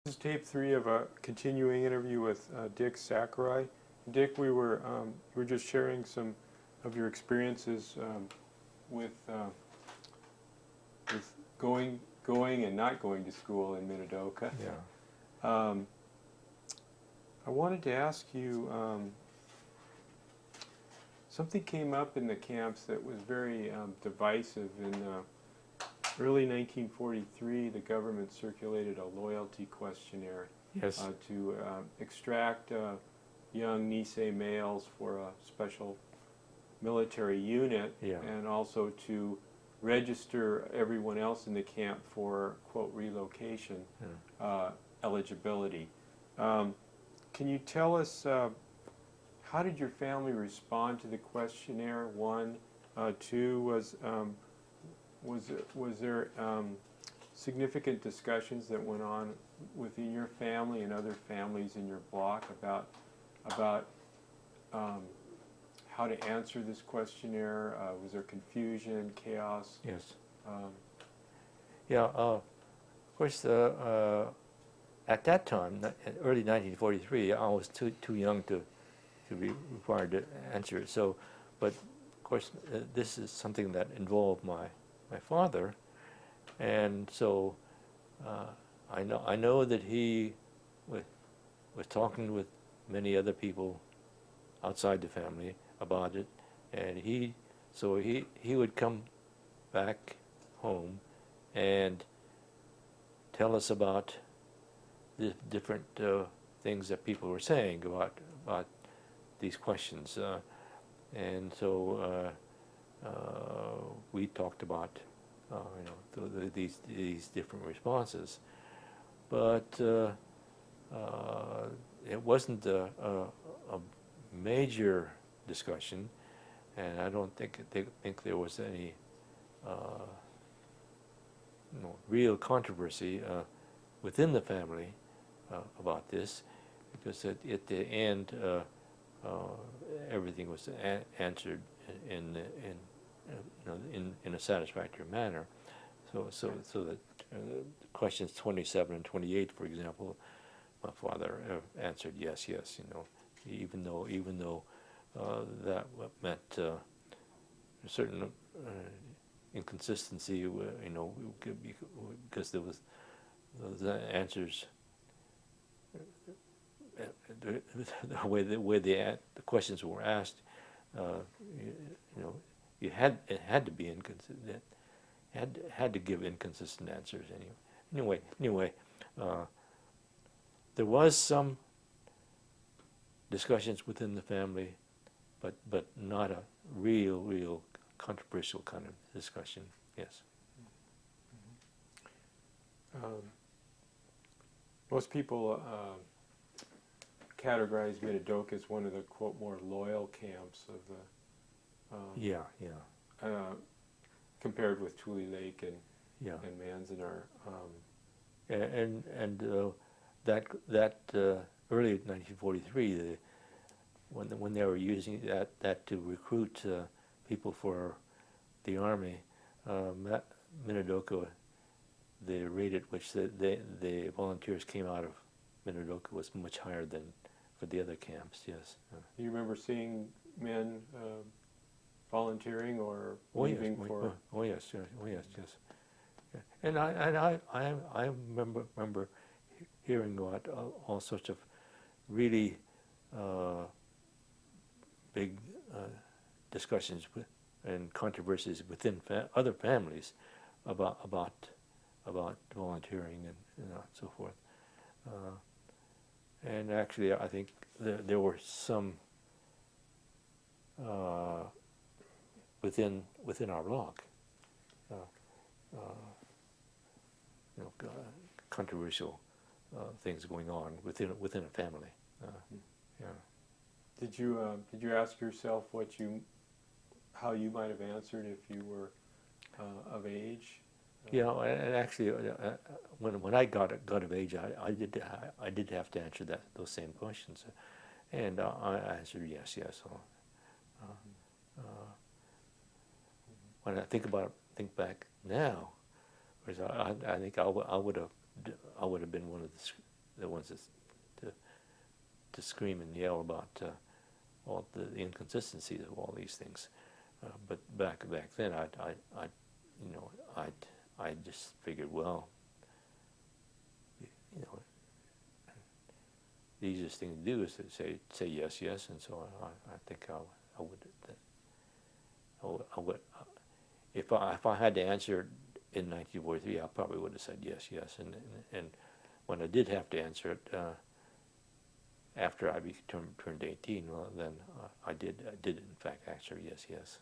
This is tape 3 of a continuing interview with Dick Sakurai. Dick, we were just sharing some of your experiences with with going and not going to school in Minidoka. Yeah. I wanted to ask you, something came up in the camps that was very divisive. In early 1943, the government circulated a loyalty questionnaire Yes. to extract young Nisei males for a special military unit, Yeah. and also to register everyone else in the camp for, quote, relocation eligibility. Can you tell us, how did your family respond to the questionnaire? One, two, was there significant discussions that went on within your family and other families in your block about how to answer this questionnaire? Was there confusion, chaos? Yes. Yeah. Of course, at that time, early 1943, I was too young to be required to answer it. So, but of course, this is something that involved my father, and so I know that he was talking with many other people outside the family about it, and he would come back home and tell us about the different things that people were saying about these questions, and so we talked about these different responses, but it wasn't a major discussion, and I don't think there was any real controversy within the family about this, because at the end everything was answered in a satisfactory manner. So that questions 27 and 28, for example, my father answered yes, even though that meant a certain inconsistency, because there was the answers, the way the questions were asked, it had to be inconsistent. Had to give inconsistent answers anyway. There was some discussions within the family, but not a real controversial kind of discussion. Yes. Most people categorize Minidoka as one of the, quote, more loyal camps of the compared with Tule Lake and Manzanar. And that early 1943, when they were using that to recruit people for the army, Minidoka, the rate at which the volunteers came out of Minidoka was much higher than for the other camps. Yes. Do you remember seeing men volunteering or leaving for? Oh yes. And I remember hearing about all sorts of really big discussions and controversies within other families about volunteering and so forth. And actually, I think there were some within our block, controversial things going on within a family. Yeah. Did you ask yourself how you might have answered if you were of age? And actually, when I got of age, I did have to answer those same questions, and I answered yes. When I think back now, I think I would have been one of the ones to scream and yell about all the inconsistencies of all these things. But back then, I just figured, well, you know, the easiest thing to do is to say yes, yes, and so I think I would if I had to answer in 1943, I probably would have said yes, yes, and when I did have to answer it after I turned 18, well, then I did in fact answer yes, yes.